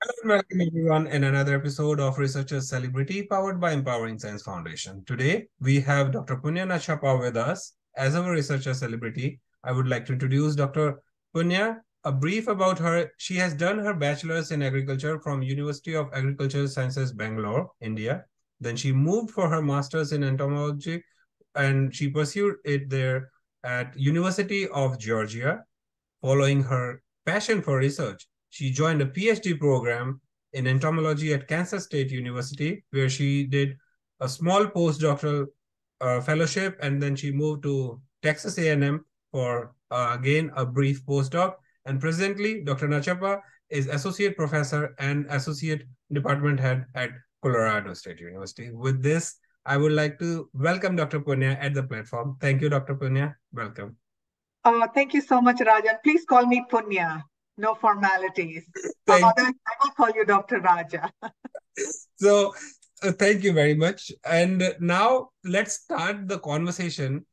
Hello and welcome everyone in another episode of Researchers Celebrity powered by Empowering Science Foundation. Today we have Dr. Punya Nachappa with us. As our researcher celebrity, I would like to introduce Dr. Punya. A brief about her. She has done her bachelor's in agriculture from University of Agricultural Sciences, Bangalore, India. Then she moved for her master's in entomology and she pursued it there at University of Georgia. Following her passion for research, she joined a PhD program in entomology at Kansas State University, where she did a small postdoctoral fellowship, and then she moved to Texas A&M for, again, a brief postdoc. And presently, Dr. Nachappa is associate professor and associate department head at Colorado State University. With this, I would like to welcome Dr. Punya at the platform. Thank you, Dr. Punya. Welcome. Thank you so much, Raja. Please call me Punya. No formalities. Thank Otherwise, I will call you Dr. Raja. So, thank you very much. And now let's start the conversation.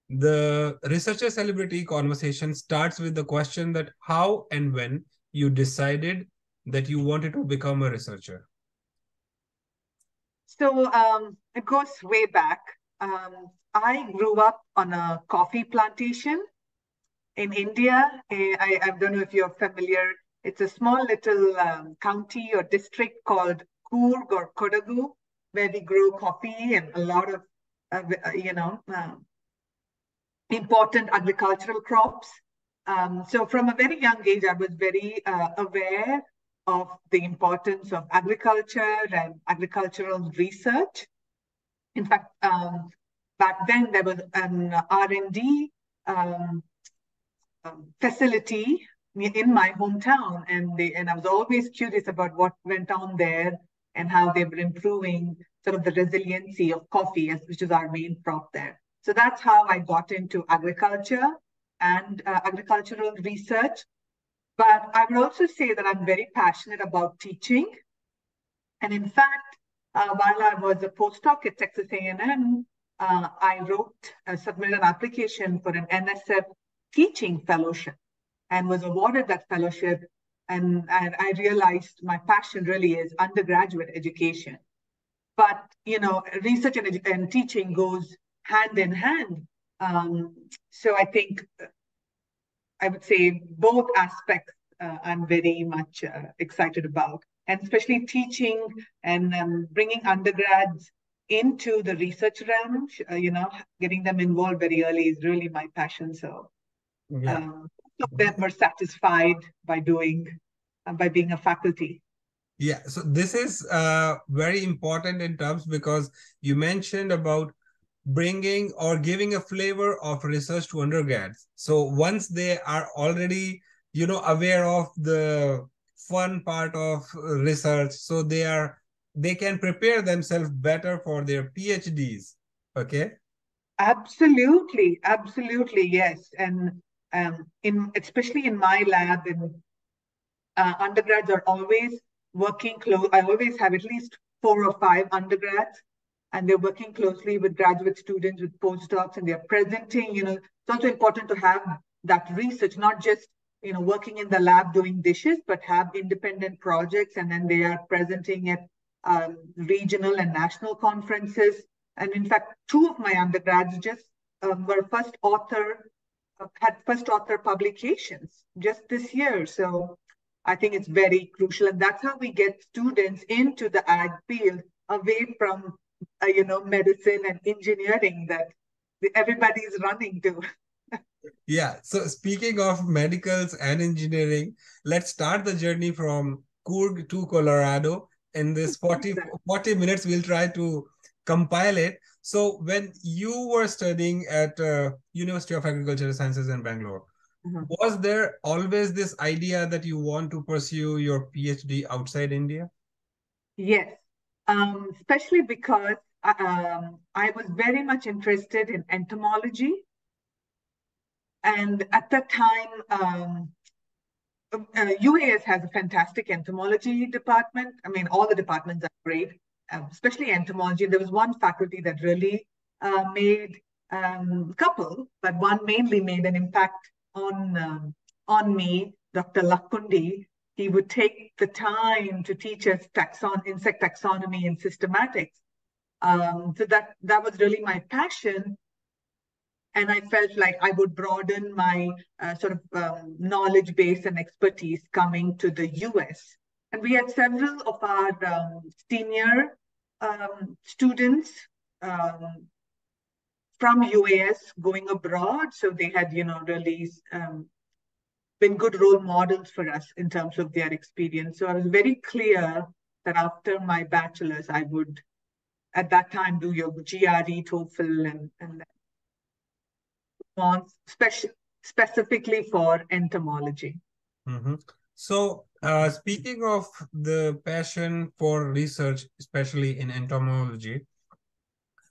The researcher celebrity conversation starts with the question that how and when you decided that you wanted to become a researcher. So it goes way back. I grew up on a coffee plantation in India. I don't know if you're familiar. It's a small little county or district called Coorg or Kodagu, where we grow coffee and a lot of, important agricultural crops. So from a very young age, I was very aware of the importance of agriculture and agricultural research. In fact, back then there was an R&D facility in my hometown, and I was always curious about what went on there and how they were improving sort of the resiliency of coffee, which is our main crop there. So that's how I got into agriculture and agricultural research. But I would also say that I'm very passionate about teaching. And in fact, while I was a postdoc at Texas A&M, I submitted an application for an NSF teaching fellowship and was awarded that fellowship. And I realized my passion really is undergraduate education. But, research and teaching goes hand in hand. So I think I would say both aspects I'm very much excited about, and especially teaching and bringing undergrads into the research realm, getting them involved very early is really my passion. So some of them were satisfied by being a faculty. Yeah, so this is very important in terms because you mentioned about bringing or giving a flavor of research to undergrads. So once they are already, aware of the fun part of research, so they can prepare themselves better for their PhDs. Okay. Absolutely, yes. And especially in my lab, undergrads are always working close. I always have at least 4 or 5 undergrads, and they're working closely with graduate students, with postdocs, and they're presenting. It's also important to have that research, not just working in the lab doing dishes, but have independent projects, and then they are presenting at regional and national conferences. And in fact, 2 of my undergrads just had first author publications just this year. So I think it's very crucial, and that's how we get students into the ag field, away from medicine and engineering that everybody is running to. Yeah. So speaking of medicals and engineering, let's start the journey from Coorg to Colorado. In this 40 minutes, we'll try to compile it. So when you were studying at University of Agricultural Sciences in Bangalore, was there always this idea that you want to pursue your PhD outside India? Yes, especially because I was very much interested in entomology. And at that time, UAS has a fantastic entomology department. I mean, all the departments are great, especially entomology. There was one faculty that really made couple, but one mainly made an impact on me, Dr. Lakkundi. he would take the time to teach us insect taxonomy and systematics. So that was really my passion. And I felt like I would broaden my knowledge base and expertise coming to the US. And we had several of our senior students from UAS going abroad. So they had, really been good role models for us in terms of their experience. So I was very clear that after my bachelor's, I would, at that time, do your GRE, TOEFL, and on specifically for entomology. Mm-hmm. So, speaking of the passion for research, especially in entomology,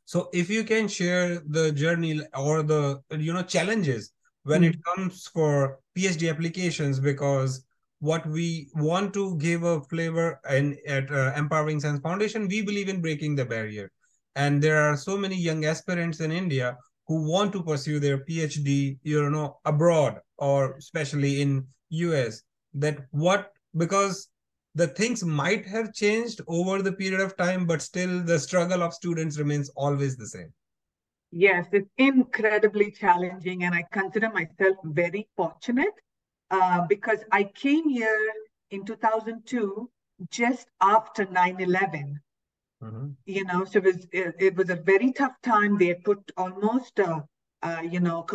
so if you can share the journey or the challenges when it comes for PhD applications, because what we want to give a flavor and at Empowering Science Foundation, we believe in breaking the barrier, and there are so many young aspirants in India who want to pursue their PhD, abroad or especially in US. That what because the things might have changed over the period of time, but still the struggle of students remains always the same. Yes, it's incredibly challenging, and I consider myself very fortunate because I came here in 2002, just after 9/11. So it was a very tough time. They had put almost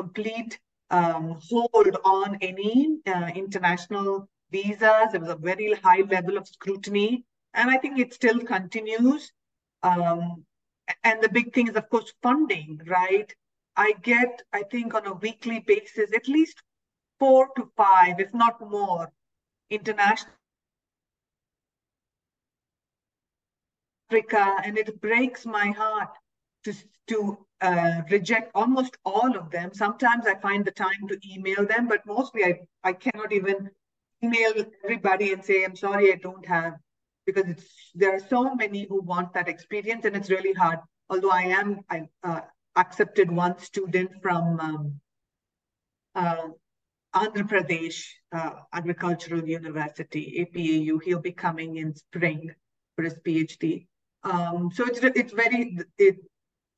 complete hold on any international visas. There was a very high level of scrutiny, and I think it still continues. And the big thing is, of course, funding, right? I think, on a weekly basis, at least 4 to 5, if not more, international Africa, and it breaks my heart to reject almost all of them. Sometimes I find the time to email them, but mostly I cannot even email everybody and say, I'm sorry, I don't have, because there are so many who want that experience, and it's really hard. Although I accepted one student from Andhra Pradesh Agricultural University, APAU. He'll be coming in spring for his PhD. So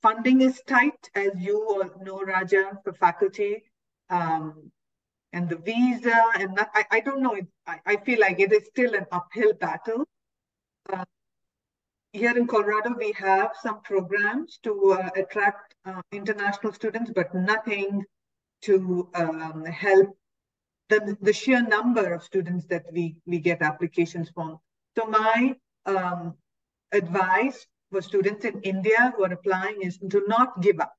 funding is tight, as you all know, Raja, for faculty, and the visa, and I don't know. I feel like it is still an uphill battle. Here in Colorado, we have some programs to attract international students, but nothing to help the sheer number of students that we get applications from. So my advice for students in India who are applying is to not give up.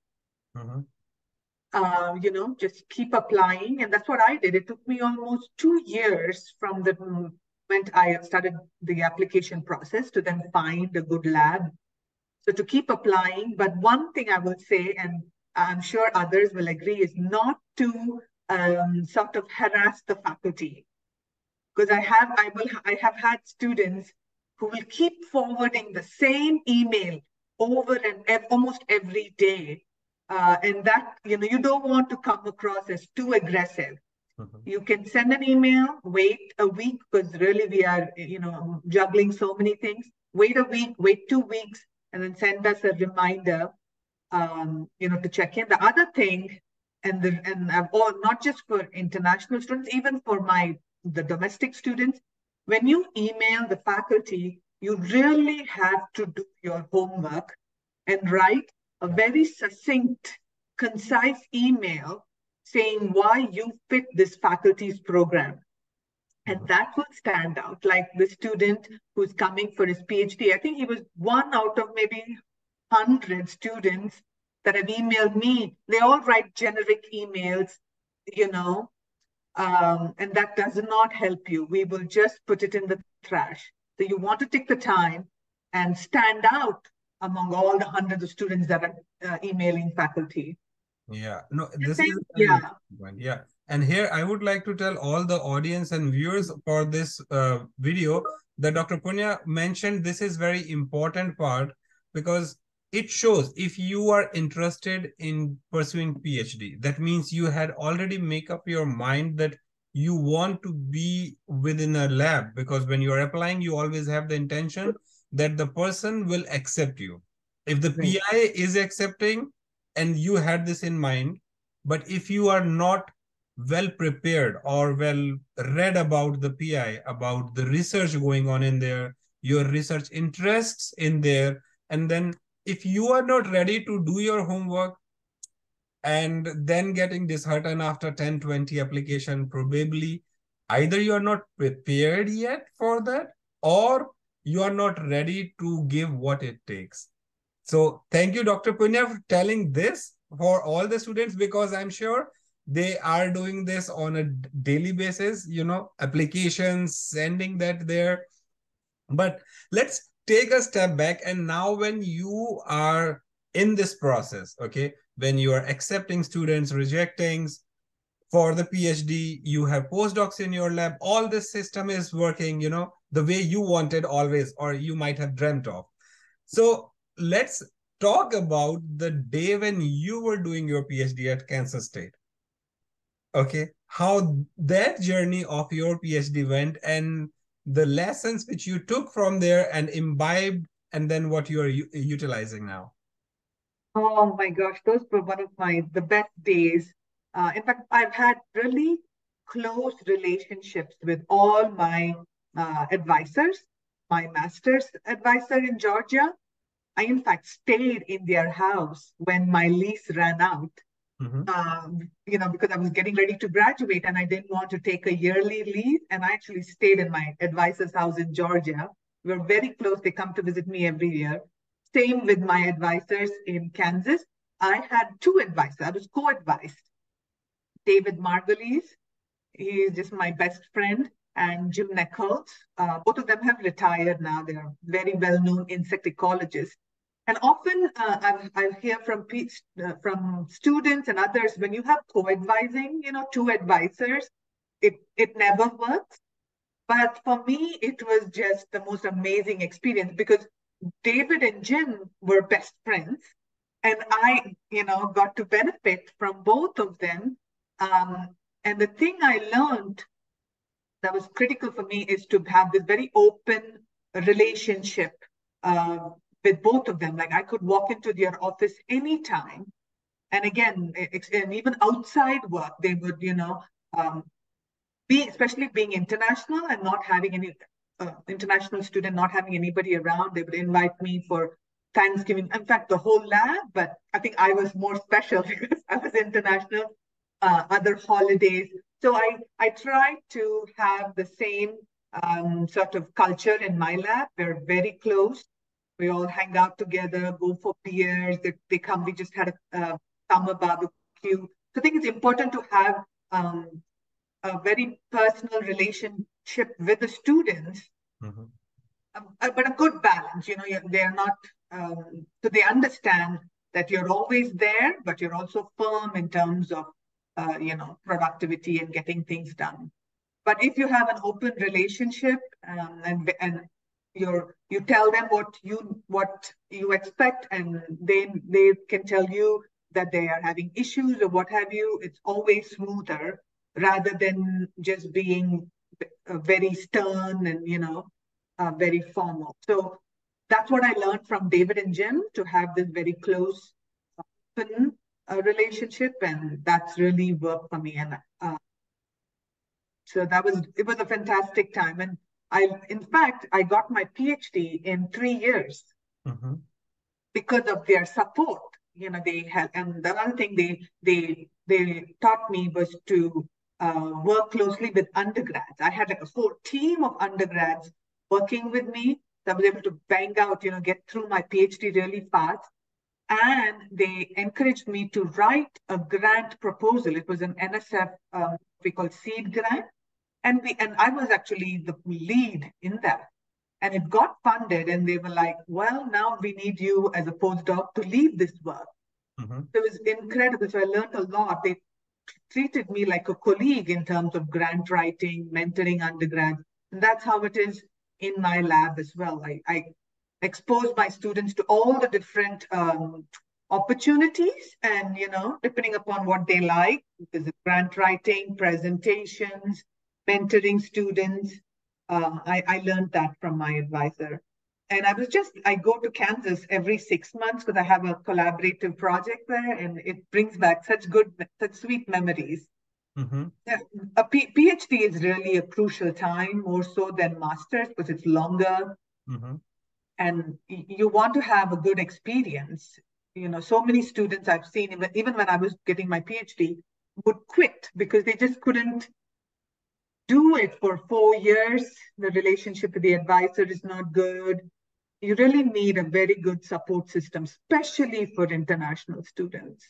Just keep applying. And that's what I did. It took me almost 2 years from the moment I started the application process to then find a good lab. So to keep applying. But one thing I will say, and I'm sure others will agree, is not to sort of harass the faculty. Because I have had students who will keep forwarding the same email over and almost every day. And that, you don't want to come across as too aggressive. You can send an email, wait a week, because really we are, juggling so many things. Wait a week, wait 2 weeks, and then send us a reminder, to check in. The other thing, not just for international students, even for the domestic students, when you email the faculty, you really have to do your homework and write a very succinct, concise email saying why you fit this faculty's program. And that will stand out. Like the student who's coming for his PhD, I think he was one out of maybe 100 students that have emailed me. They all write generic emails, and that does not help you. We will just put it in the trash. So you want to take the time and stand out among all the hundreds of students that are emailing faculty. Yeah, no, this is a very important point. Yeah. And here I would like to tell all the audience and viewers for this video that Dr. Punya mentioned this is very important part, because it shows if you are interested in pursuing PhD, that means you had already make up your mind that you want to be within a lab, because when you are applying, you always have the intention that the person will accept you. If the Right. PI is accepting and you had this in mind, but if you are not well prepared or well read about the PI, about the research going on in there, your research interests in there, and then if you are not ready to do your homework and then getting disheartened after 10, 20 application, probably either you are not prepared yet for that, or you are not ready to give what it takes. So thank you, Dr. Punya, for telling this for all the students, because I'm sure they are doing this on a daily basis, applications, sending that there. But let's take a step back. And now, when you are in this process, okay, when you are accepting students, rejecting for the PhD, you have postdocs in your lab, all this system is working, the way you wanted always, or you might have dreamt of. So let's talk about the day when you were doing your PhD at Kansas State. Okay, how that journey of your PhD went, and the lessons which you took from there and imbibed, and then what you are utilizing now. Oh my gosh, those were one of the best days. In fact, I've had really close relationships with all my advisors. My master's advisor in Georgia, I in fact stayed in their house when my lease ran out. Mm-hmm. Because I was getting ready to graduate and I didn't want to take a yearly leave. And I actually stayed in my advisor's house in Georgia. We were very close. They come to visit me every year. Same with my advisors in Kansas. I had two advisors. I was co-advised. David Margulies, he is just my best friend, and Jim Nichols. Both of them have retired now. They are very well-known insect ecologists. And often I hear from students and others, when you have co-advising, two advisors, it never works. But for me, it was just the most amazing experience because David and Jim were best friends. And I, got to benefit from both of them. And the thing I learned that was critical for me is to have this very open relationship uh, with both of them. Like I could walk into their office anytime. And again, and even outside work, they would, um, especially being international and not having any international student, not having anybody around, they would invite me for Thanksgiving. In fact, the whole lab, but I think I was more special because I was international, other holidays. So I tried to have the same sort of culture in my lab. We're very close. We all hang out together, go for beers. They come. We just had a summer barbecue. So I think it's important to have a very personal relationship with the students, Mm-hmm. but a good balance. They're not, so they understand that you're always there, but you're also firm in terms of, productivity and getting things done. But if you have an open relationship and you tell them what you expect, and they can tell you that they are having issues or what have you, it's always smoother rather than just being very stern and very formal. So that's what I learned from David and Jim, to have this very close, open relationship, and that's really worked for me. And so it was a fantastic time. And in fact, I got my PhD in 3 years Mm-hmm. because of their support. They had, and the other thing they taught me was to work closely with undergrads. I had like a whole team of undergrads working with me. So I was able to bang out, get through my PhD really fast. And they encouraged me to write a grant proposal. It was an NSF, we call seed grant, and I was actually the lead in that. And it got funded, and they were like, well, now we need you as a postdoc to lead this work. Mm-hmm. So it was incredible. So I learned a lot. They treated me like a colleague in terms of grant writing, mentoring undergrads. And that's how it is in my lab as well. I expose my students to all the different opportunities, and depending upon what they like, there's grant writing, presentations, mentoring students. I learned that from my advisor. And I go to Kansas every 6 months because I have a collaborative project there, and it brings back such sweet memories. Mm-hmm. Yeah, a PhD is really a crucial time, more so than master's, because it's longer, Mm-hmm. and you want to have a good experience. So many students I've seen, even when I was getting my PhD, would quit because they just couldn't do it for 4 years. The relationship with the advisor is not good. You really need a very good support system, especially for international students.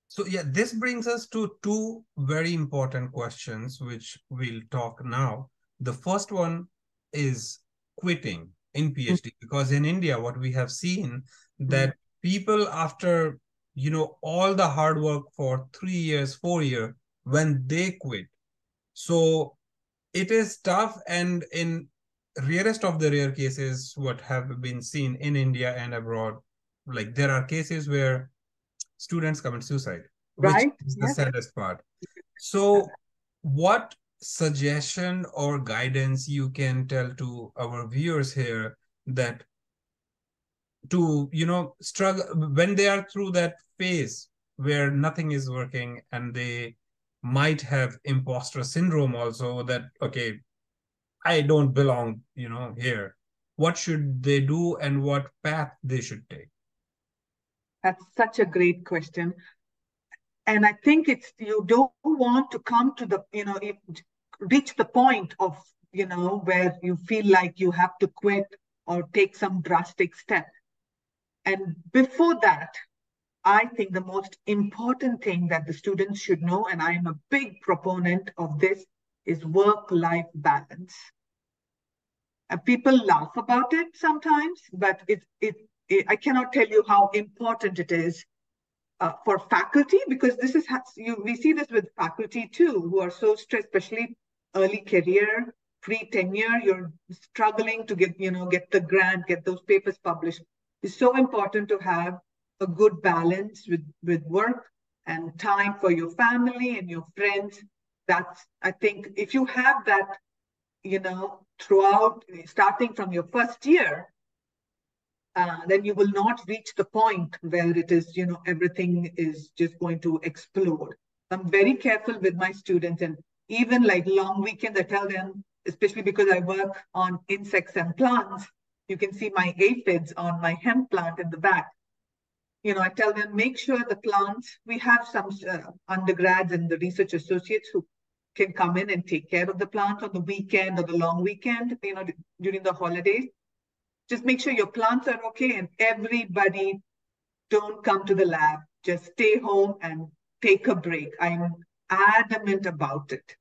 So yeah, this brings us to two very important questions, which we'll talk now. The first one is quitting in PhD, because in India, what we have seen Mm-hmm. that people after, all the hard work for 3 years, 4 years, when they quit. So it is tough. And in rarest of the rare cases, what have been seen in India and abroad, like there are cases where students commit suicide, which Right? is the Yes. saddest part. So, what suggestion or guidance you can tell to our viewers here that to, struggle when they are through that phase where nothing is working and they might have imposter syndrome also, that, okay, I don't belong, here. What should they do and what path they should take? That's such a great question. And I think it's, you don't want to come to the, reach the point of, where you feel like you have to quit or take some drastic step. And before that, I think the most important thing that the students should know, and I am a big proponent of this, is work-life balance. And people laugh about it sometimes, but I cannot tell you how important it is for faculty, because we see this with faculty too, who are so stressed, especially early career, pre-tenure. You're struggling to get the grant, get those papers published. It's so important to have a good balance with work and time for your family and your friends. That's, I think, if you have that, throughout, starting from your first year, then you will not reach the point where it is, everything is just going to explode. I'm very careful with my students, and even like long weekends, I tell them, especially because I work on insects and plants, you can see my aphids on my hemp plant in the back. I tell them, make sure the plants, we have some undergrads and the research associates who can come in and take care of the plants on the weekend or the long weekend, during the holidays. Just make sure your plants are okay, and everybody don't come to the lab. Just stay home and take a break. I'm adamant about it.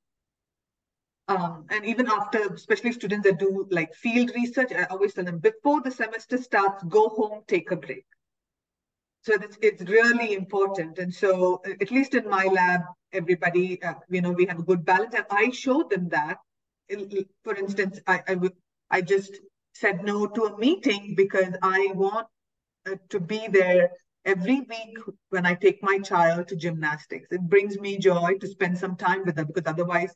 And even after, especially students that do like field research, I always tell them, before the semester starts, go home, take a break. So it's really important. And so at least in my lab, everybody, we have a good balance. And I show them that. For instance, I just said no to a meeting because I want to be there every week when I take my child to gymnastics. It brings me joy to spend some time with them, because otherwise,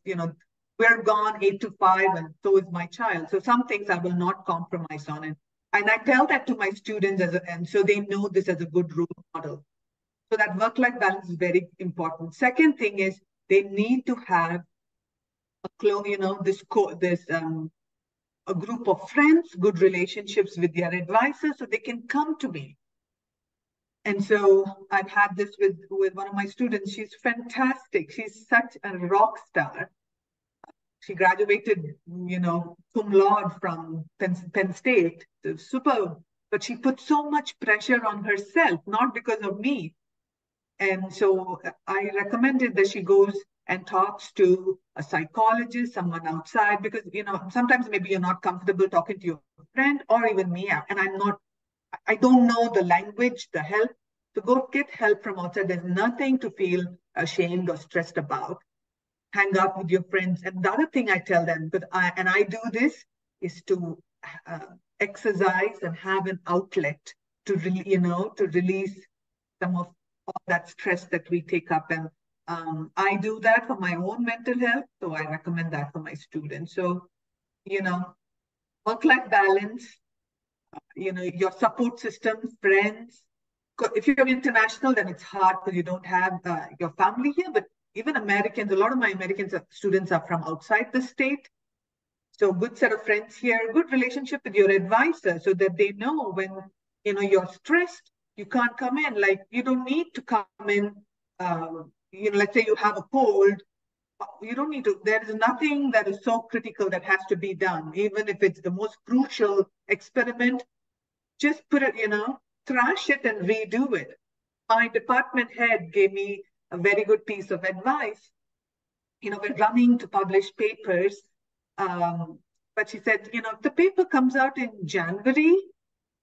we're gone 8 to 5, and so is my child. So some things I will not compromise on. And I tell that to my students, and so they know this as a good role model. So that work-life balance is very important. Second thing is they need to have a group of friends, good relationships with their advisors, so they can come to me. And so I've had this with one of my students. She's fantastic. She's such a rock star. She graduated, cum laude from Penn State. Superb. But she put so much pressure on herself, not because of me. And so I recommended that she goes and talks to a psychologist, someone outside, because, sometimes maybe you're not comfortable talking to your friend or even me. And I don't know the language, the help. So go get help from outside. There's nothing to feel ashamed or stressed about. Hang out with your friends. And the other thing I tell them, because I do this, is to exercise and have an outlet to release some of all that stress that we take up. And I do that for my own mental health, so I recommend that for my students. So, work-life balance, your support system, friends. If you're international, then it's hard because you don't have your family here. But even Americans, a lot of my American students are from outside the state. So good set of friends here, good relationship with your advisor so that they know when, you're stressed, you can't come in. Like, you don't need to come in, let's say you have a cold, you don't need to, there is nothing that is so critical that has to be done. Even if it's the most crucial experiment, just put it, trash it and redo it. My department head gave me a very good piece of advice. We're running to publish papers. But she said, if the paper comes out in January,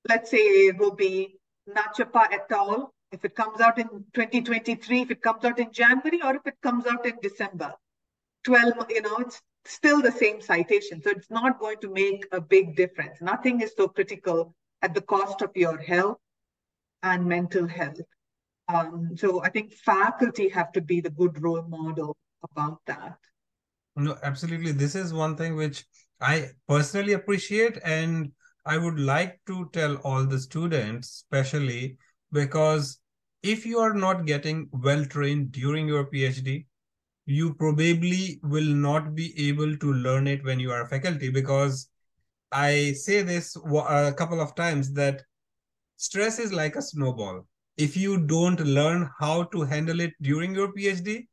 let's say it will be Nachappa et al. If it comes out in 2023, if it comes out in January, or if it comes out in December, 12, it's still the same citation. So it's not going to make a big difference. Nothing is so critical at the cost of your health and mental health. So I think faculty have to be the good role model about that. No, absolutely. This is one thing which I personally appreciate, and I would like to tell all the students, especially because if you are not getting well trained during your PhD, you probably will not be able to learn it when you are a faculty. Because I say this a couple of times that stress is like a snowball. If you don't learn how to handle it during your PhD,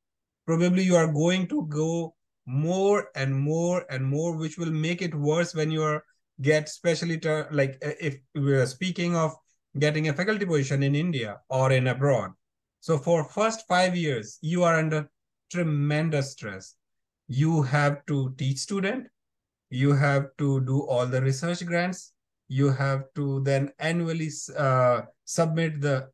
probably you are going to go more and more and more, which will make it worse when you are especially like if we are speaking of getting a faculty position in India or in abroad. So for first 5 years, you are under tremendous stress. You have to teach student, you have to do all the research grants, you have to then annually submit the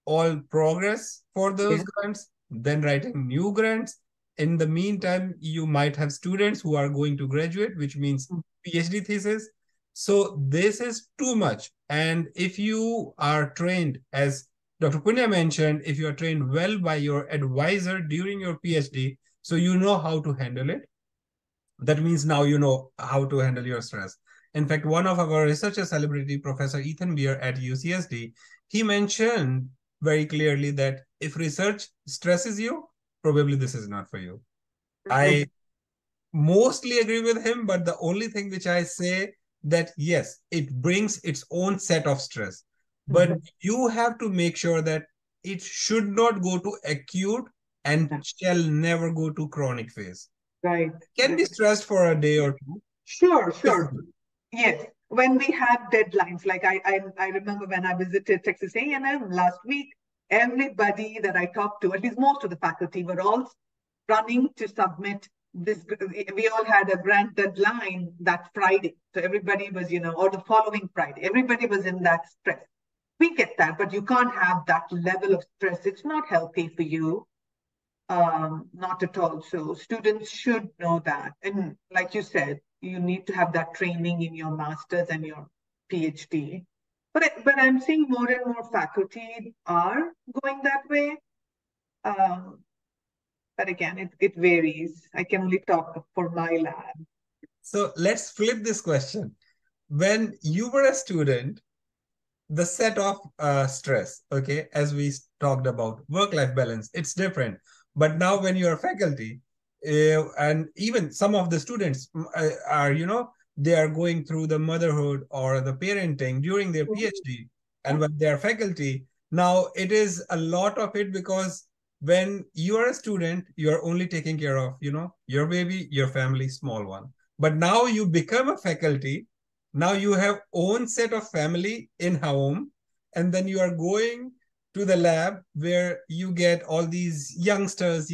all progress for those grants, then writing new grants. In the meantime, you might have students who are going to graduate, which means PhD thesis. So this is too much. And if you are trained, as Dr. Punya mentioned, if you are trained well by your advisor during your PhD, so you know how to handle it. That means now you know how to handle your stress. In fact, one of our researcher celebrity, Professor Ethan Beer at UCSD, he mentioned very clearly that if research stresses you, probably this is not for you. I mostly agree with him, but the only thing which I say that yes, it brings its own set of stress, but you have to make sure that it should not go to acute and shall never go to chronic phase. Right. Can be stressed for a day or two. Sure. Yes. When we have deadlines, like I remember when I visited Texas A&M last week, everybody that I talked to, at least most of the faculty, were all running to submit this. We all had a grant deadline that Friday. So everybody was, or the following Friday, everybody was in that stress. We get that, but you can't have that level of stress. It's not healthy for you. Not at all. So students should know that. And like you said, you need to have that training in your master's and your PhD. But I'm seeing more and more faculty are going that way. But again, it varies. I can only talk for my lab. So let's flip this question. When you were a student, the set of stress, okay, as we talked about, work-life balance, it's different. But now when you're faculty, and even some of the students are, they are going through the motherhood or the parenting during their PhD, and when they are faculty, now it is a lot of it because when you are a student, you are only taking care of, your baby, your family, small one. But now you become a faculty, now you have own set of family in home, and then you are going to the lab where you get all these youngsters,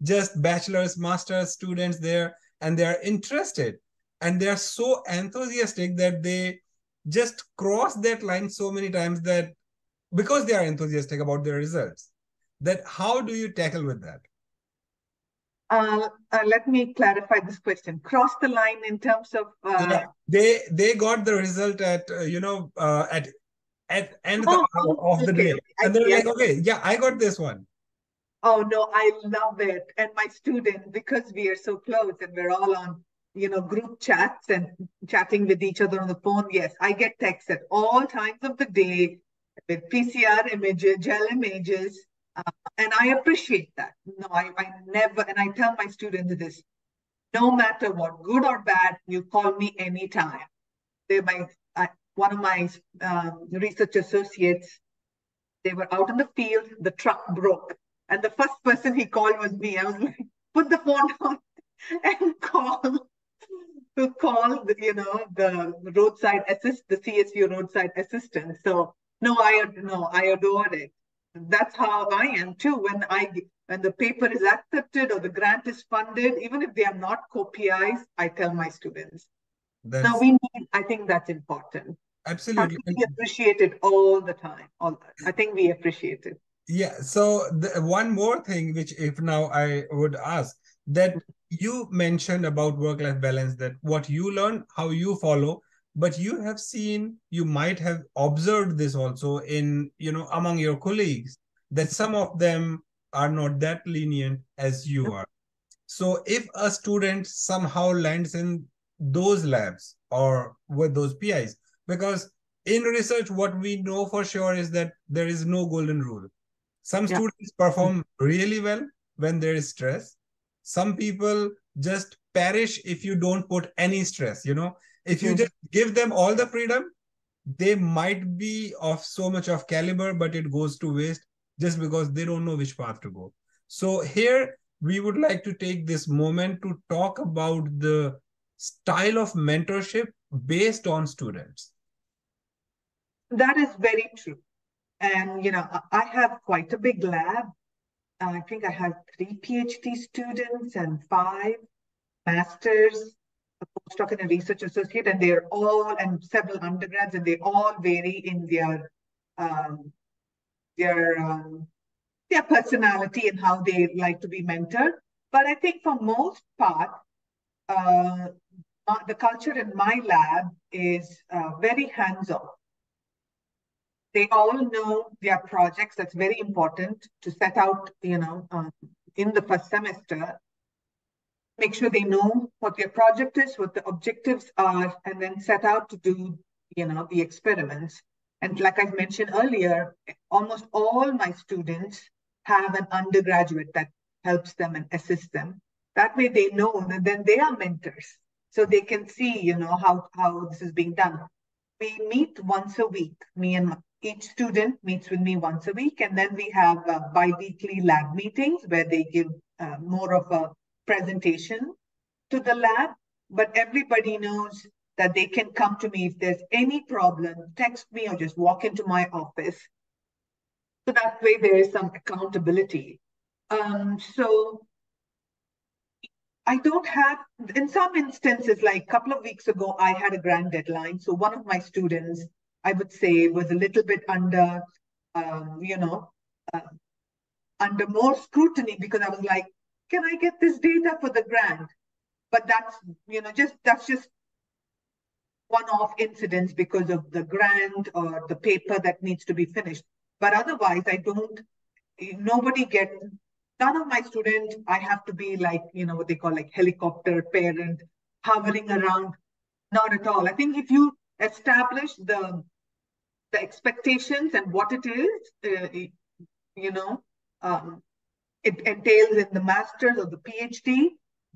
just bachelor's, master's students there, and they are interested and they are so enthusiastic that they just cross that line so many times that because they are enthusiastic about their results, that how do you tackle with that? Let me clarify this question. Cross the line in terms of yeah, they got the result at at at end Oh, of the okay, day. okay. I And they're see. like, okay, yeah, I got this one. Oh no, I love it. And my students, because we are so close and we're all on, group chats and chatting with each other on the phone. Yes, I get texts at all times of the day with PCR images, gel images, and I appreciate that. No, I never, and I tell my students this: no matter what, good or bad, you call me anytime. They, my, one of my research associates, they were out in the field, the truck broke. And the first person he called was me. I was like, put the phone down and call the roadside assist, the CSU roadside assistant. So no, I adore it. That's how I am too. When the paper is accepted or the grant is funded, even if they are not co-PIs, I tell my students. No, That's I think that's important. How absolutely. can we appreciate it all the time? I think we appreciate it. Yeah. So one more thing, which if now I would ask that you mentioned about work-life balance, that what you learn, how you follow, but you have seen, you might have observed this also in, among your colleagues, that some of them are not that lenient as you are. So if a student somehow lands in those labs or with those PIs, because in research, what we know for sure is that there is no golden rule. Some Yeah. students perform really well when there is stress. Some people just perish if you don't put any stress. If you Mm-hmm. just give them all the freedom, they might be of so much of caliber, but it goes to waste just because they don't know which path to go. So here we would like to take this moment to talk about the style of mentorship based on students. That is very true. And, I have quite a big lab. I think I have 3 PhD students and 5 masters, a postdoc and a research associate, and and several undergrads, and they all vary in um, their, um, their personality and how they like to be mentored. But I think for most part, uh, the culture in my lab is very hands-on. They all know their projects. That's very important to set out, in the first semester. Make sure they know what their project is, what the objectives are, and then set out to do, the experiments. And like I mentioned earlier, almost all my students have an undergraduate that helps them and assists them. That way they know that then they are mentors. So they can see, how this is being done. We meet once a week. Each student meets with me once a week, and then we have bi-weekly lab meetings where they give more of a presentation to the lab. But everybody knows that they can come to me if there's any problem, text me, or just walk into my office. So that way there is some accountability. So I don't have, in some instances, like a couple of weeks ago, I had a grand deadline. So one of my students, I would say, was a little bit um, you know, uh, under more scrutiny because I was like, can I get this data for the grant? But that's just one-off incidents because of the grant or the paper that needs to be finished. But otherwise, nobody gets, none of my students, I have to be like, what they call like helicopter parent, hovering around. Not at all. I think if you establish the expectations and what it is, you know, um, it entails in the master's or the PhD,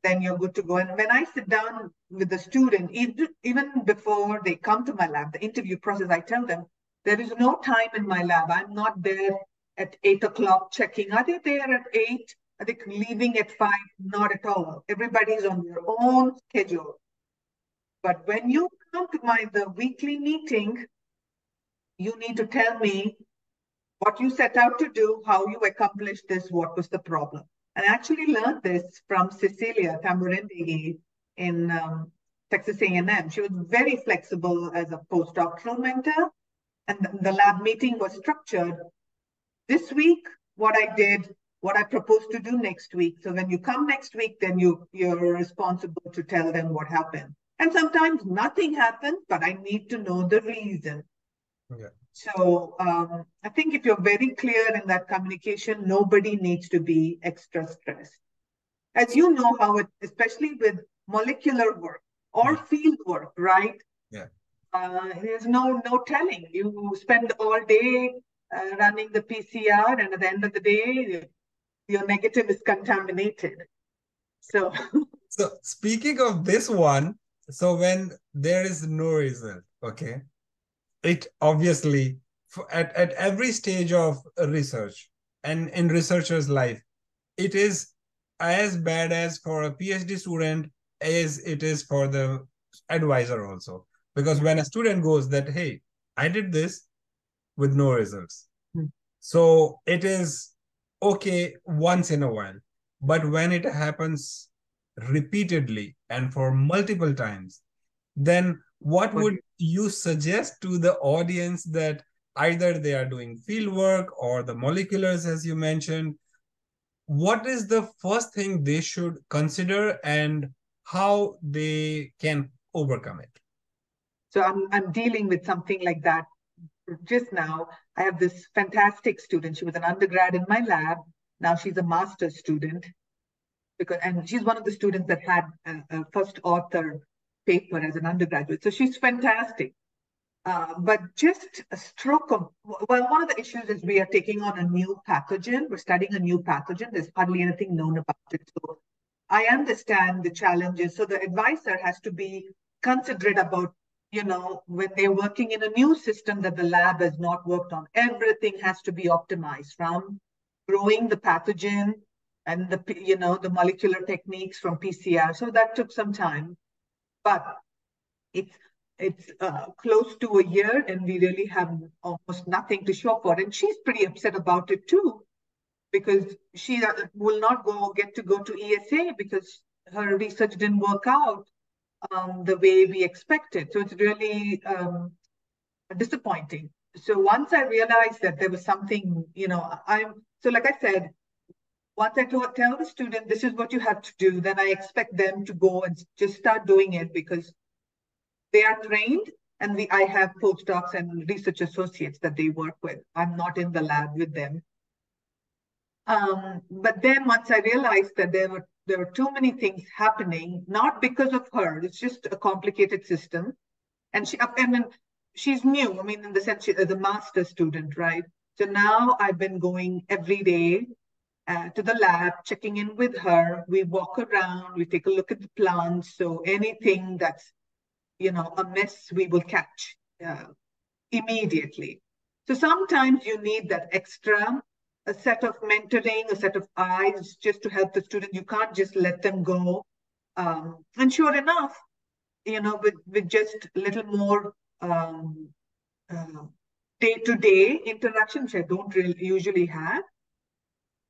then you're good to go. And when I sit down with the student, even before they come to my lab, the interview process, I tell them there is no time in my lab. I'm not there at 8 o'clock checking. Are they there at 8? Are they leaving at 5? Not at all. Everybody's on their own schedule. But when you come to the weekly meeting, you need to tell me what you set out to do, how you accomplished this, what was the problem. And I actually learned this from Cecilia Tamburindegi in Texas A&M. She was very flexible as a postdoctoral mentor, and the lab meeting was structured. This week, what I did, what I propose to do next week. So when you come next week, then you're responsible to tell them what happened. And sometimes nothing happens, but I need to know the reason. Yeah. So I think if you're very clear in that communication, nobody needs to be extra stressed. As you know how it, especially with molecular work or field work, right? Yeah. There's no telling. You spend all day running the PCR, and at the end of the day, your negative is contaminated. So, So speaking of this one, so when there is no result, okay, it obviously at every stage of research and in researcher's life, it is as bad as for a PhD student as it is for the advisor also. Because yeah. when a student goes that, hey, I did this with no results. Hmm. So it is okay once in a while. But when it happens repeatedly and for multiple times, then what But would you suggest to the audience that either they are doing field work or the moleculars, as you mentioned? What is the first thing they should consider and how they can overcome it? so I'm dealing with something like that just now. I have this fantastic student. She was an undergrad in my lab. Now she's a master's student because, and she's one of the students that had a first author paper as an undergraduate. So she's fantastic. But just a stroke of, well, one of the issues is we are taking on a new pathogen. We're studying a new pathogen. There's hardly anything known about it. So I understand the challenges. So the advisor has to be considerate about, when they're working in a new system that the lab has not worked on. Everything has to be optimized from growing the pathogen and the molecular techniques from PCR. So that took some time, but it's close to a year, and we really have almost nothing to show for it. And she's pretty upset about it too, because she will not get to go to ESA because her research didn't work out the way we expected. So it's really disappointing. So once I realized that there was something, like I said, once I tell the student this is what you have to do, then I expect them to go and just start doing it because they are trained, and I have postdocs and research associates that they work with. I'm not in the lab with them. But then once I realized that there were too many things happening, not because of her, it's just a complicated system. And she's new. I mean, in the sense she's a master student, right? So now I've been going every day to the lab, checking in with her. We walk around, we take a look at the plants. So anything that's a mess we will catch immediately. So sometimes you need that extra, a set of mentoring, a set of eyes just to help the student. You can't just let them go. And sure enough, with just a little more day-to-day interaction, which I don't really usually have,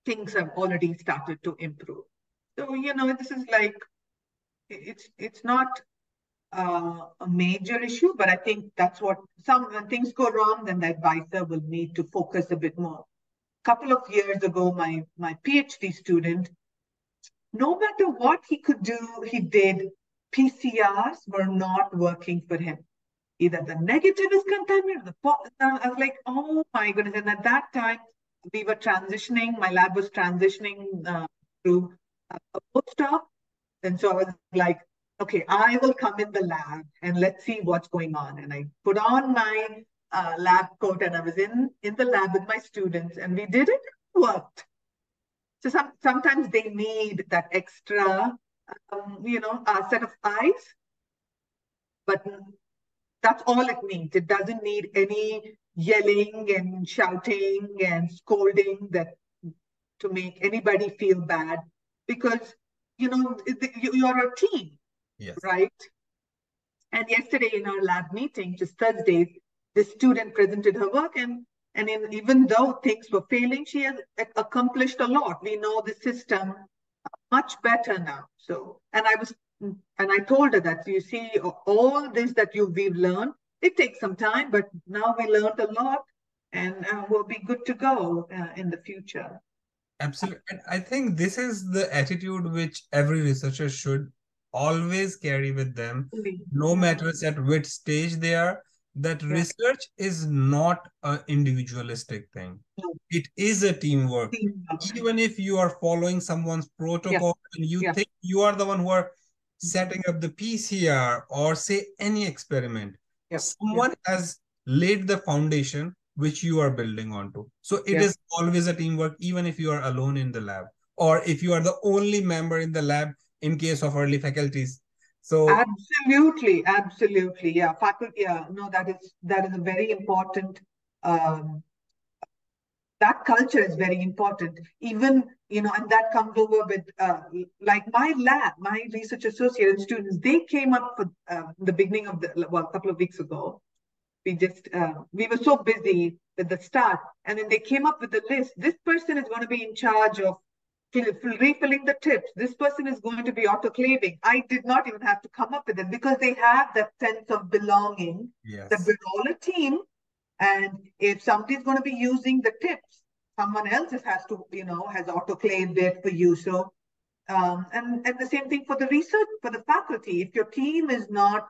things have already started to improve. So, this is like, it's not a major issue, but I think that's what when things go wrong, then the advisor will need to focus a bit more. A couple of years ago, my PhD student, no matter what he could do, he did. PCRs were not working for him. Either the negative is contaminated, I was like, oh my goodness. And at that time, we were transitioning, my lab was transitioning through a postdoc. And so I was like, okay, I will come in the lab and let's see what's going on. And I put on my lab coat and I was in the lab with my students, and we did it. It worked. So sometimes they need that extra, set of eyes, but that's all it needs. It doesn't need any yelling and shouting and scolding to make anybody feel bad, because you're a team, Yes. right? And yesterday in our lab meeting, just Thursdays, the student presented her work, and even though things were failing, she has accomplished a lot. We know the system much better now. So, and I told her that, you see, all this that we've learned, it takes some time, but now we learned a lot, and we'll be good to go in the future. Absolutely. And I think this is the attitude which every researcher should always carry with them, no Yeah. matter at which stage they are. that research is not an individualistic thing. No. It is a teamwork. Teamwork. Even if you are following someone's protocol and you think you are the one who are setting up the PCR or say any experiment, someone has laid the foundation which you are building onto. So it is always a teamwork, even if you are alone in the lab or if you are the only member in the lab in case of early faculties. So absolutely, absolutely, yeah. Faculty, yeah. No, that is a very important. That culture is very important. Even and that comes over with like my lab, my research associate and students. They came up for the beginning of a couple of weeks ago. We were so busy with the start, and then they came up with a list. This person is going to be in charge of refilling the tips. This person is going to be autoclaving. I did not even have to come up with it because they have that sense of belonging. That we're all a team, and if somebody's going to be using the tips, someone else has to has autoclaved it for you. So and the same thing for the research, for the faculty. If your team is not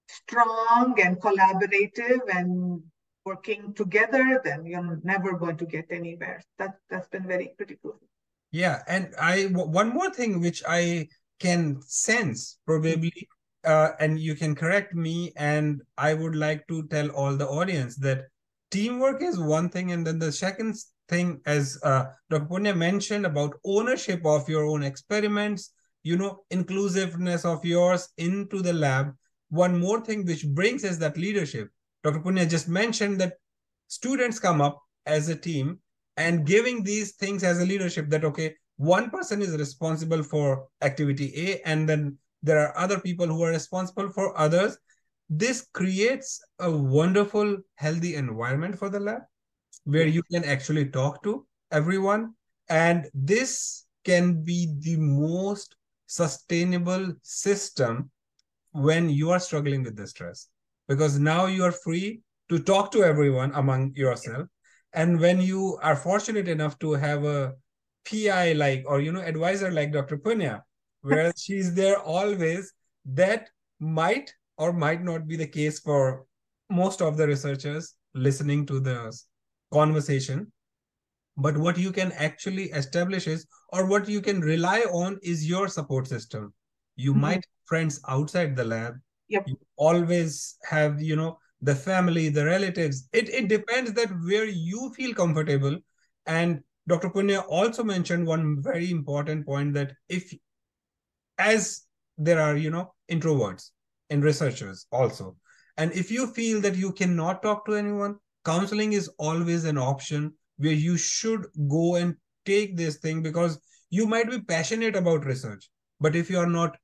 strong and collaborative and working together, then you're never going to get anywhere. That's been very critical. Yeah, and one more thing which I can sense probably, and you can correct me, and I would like to tell all the audience that teamwork is one thing, and then the second thing, as Dr. Punya mentioned about ownership of your own experiments, inclusiveness of yours into the lab. One more thing which brings is that leadership. Dr. Punya just mentioned that students come up as a team and giving these things as a leadership that, okay, one person is responsible for activity A, and then there are other people who are responsible for others. This creates a wonderful, healthy environment for the lab where you can actually talk to everyone. And this can be the most sustainable system when you are struggling with the stress, because now you are free to talk to everyone among yourself. And when you are fortunate enough to have a PI like, or advisor like Dr. Punya, where she's there always, that might or might not be the case for most of the researchers listening to the conversation. But what you can actually establish is, or what you can rely on is your support system. You might have friends outside the lab. You always have, the family, the relatives. It depends that where you feel comfortable. And Dr. Punya also mentioned one very important point that if, as there are, introverts and researchers also, and if you feel that you cannot talk to anyone, counseling is always an option where you should go and take this thing, because you might be passionate about research, but if you are not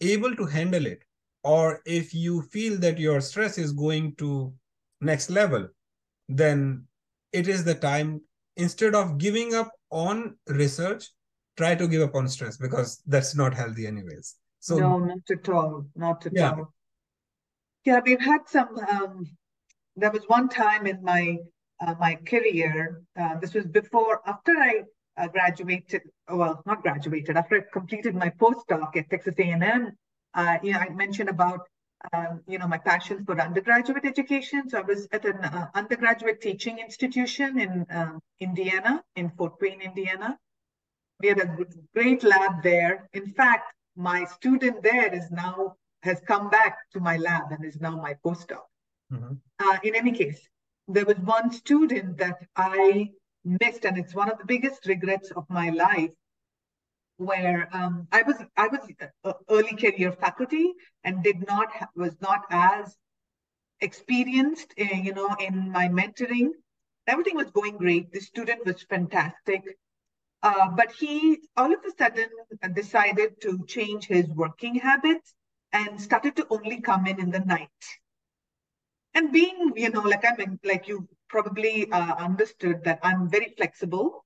able to handle it, or if you feel that your stress is going to next level, then it is the time, instead of giving up on research, try to give up on stress, because that's not healthy anyways. So no, not at all, not at yeah. all. Yeah, we've had some. There was one time in my career. This was after I graduated. Well, not graduated. After I completed my postdoc at Texas A&M, I mentioned about my passion for undergraduate education. So I was at an undergraduate teaching institution in Indiana, in Fort Wayne, Indiana. We had a great lab there. In fact, my student there has come back to my lab and is now my postdoc. In any case, there was one student that I missed, and it's one of the biggest regrets of my life, where I was early career faculty and was not as experienced, in my mentoring. Everything was going great. The student was fantastic. But he all of a sudden decided to change his working habits and started to only come in the night. And being, like you probably understood that I'm very flexible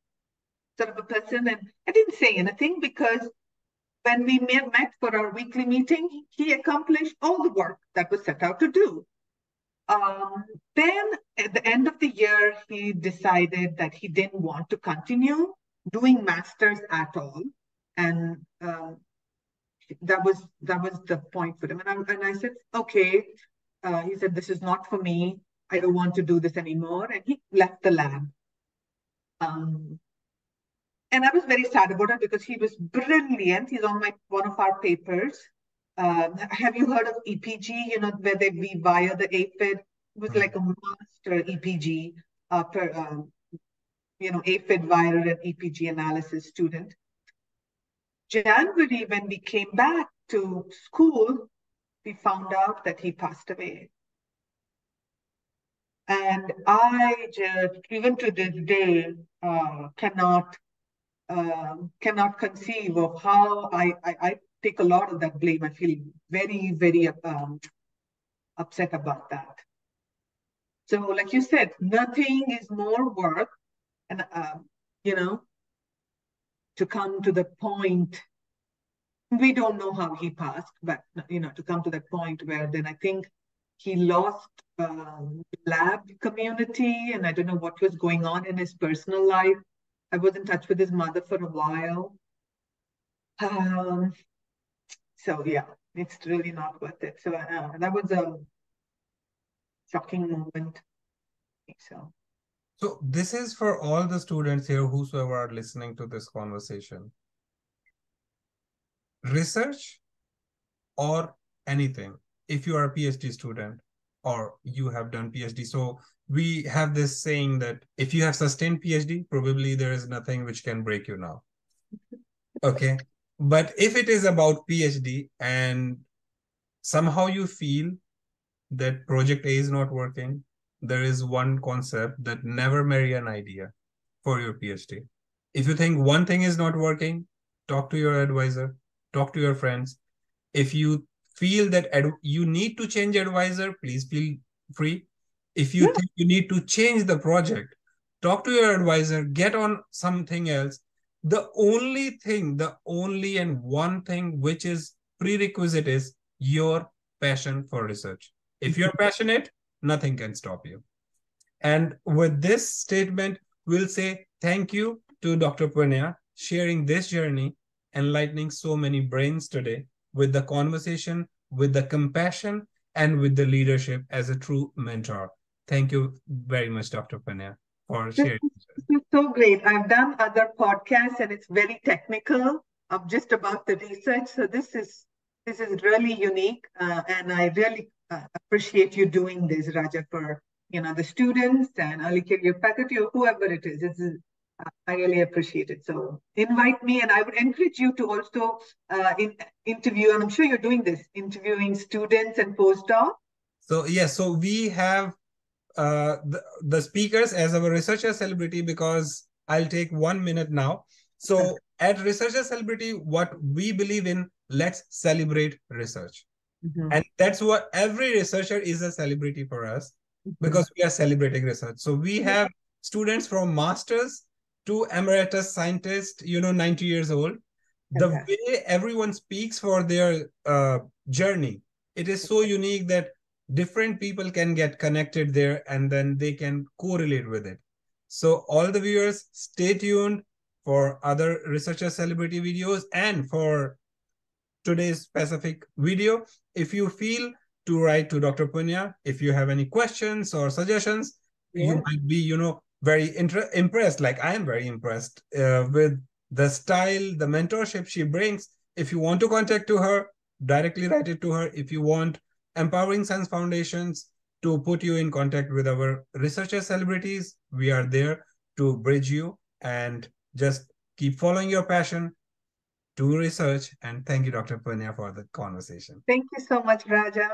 sort of a person. And I didn't say anything because when we met for our weekly meeting, he accomplished all the work that was set out to do. Then at the end of the year, he decided that he didn't want to continue doing masters at all. And that was the point for him. And I said, okay. He said, this is not for me. I don't want to do this anymore. And he left the lab. And I was very sad about it because he was brilliant. He's on one of our papers. Have you heard of EPG? You know, where we wire the aphid. It was like a master EPG, aphid wire and EPG analysis student. January, when we came back to school, we found out that he passed away. And I just, even to this day, cannot conceive of how I take a lot of that blame. I feel very, very upset about that. So, like you said, nothing is more work, and to come to the point. We don't know how he passed, but to come to that point where then I think he lost lab community, and I don't know what was going on in his personal life. I was in touch with his mother for a while. So yeah, it's really not worth it. So that was a shocking moment. So. So this is for all the students here, whosoever are listening to this conversation. Research or anything, if you are a PhD student or you have done PhD. So we have this saying that if you have sustained PhD, probably there is nothing which can break you now. Okay. But if it is about PhD and somehow you feel that project A is not working, there is one concept that never marry an idea for your PhD. If you think one thing is not working, talk to your advisor, talk to your friends. If you feel that you need to change advisor, please feel free. If you think you need to change the project, talk to your advisor, get on something else. The only and one thing which is prerequisite is your passion for research. If you're passionate, nothing can stop you. And with this statement, we'll say thank you to Dr. Punya sharing this journey, enlightening so many brains today with the conversation, with the compassion, and with the leadership as a true mentor. Thank you very much, Dr. Punya, for sharing. This is so great. I've done other podcasts and it's very technical of just about the research. So this is really unique, and I really appreciate you doing this, Raja, for the students and early career faculty or whoever it is. I really appreciate it. So invite me, and I would encourage you to also interview, and I'm sure you're doing this, interviewing students and postdocs. So yes, so we have the speakers as our researcher celebrity, because I'll take 1 minute now. So at Researcher Celebrity, what we believe in, let's celebrate research. And that's what every researcher is a celebrity for us, because we are celebrating research. So we have students from masters to emeritus scientists, 90 years old. The way everyone speaks for their journey, it is so unique that different people can get connected there and then they can correlate with it. So all the viewers, stay tuned for other Researcher Celebrity videos and for today's specific video. If you feel to write to Dr. Punya, if you have any questions or suggestions, you might be, very impressed. Like I am very impressed with the style, the mentorship she brings. If you want to contact to her, directly write it to her. If you want Empowering Science Foundations to put you in contact with our researcher celebrities, we are there to bridge you, and just keep following your passion, do research. And thank you, Dr. Punya, for the conversation. Thank you so much, Raja.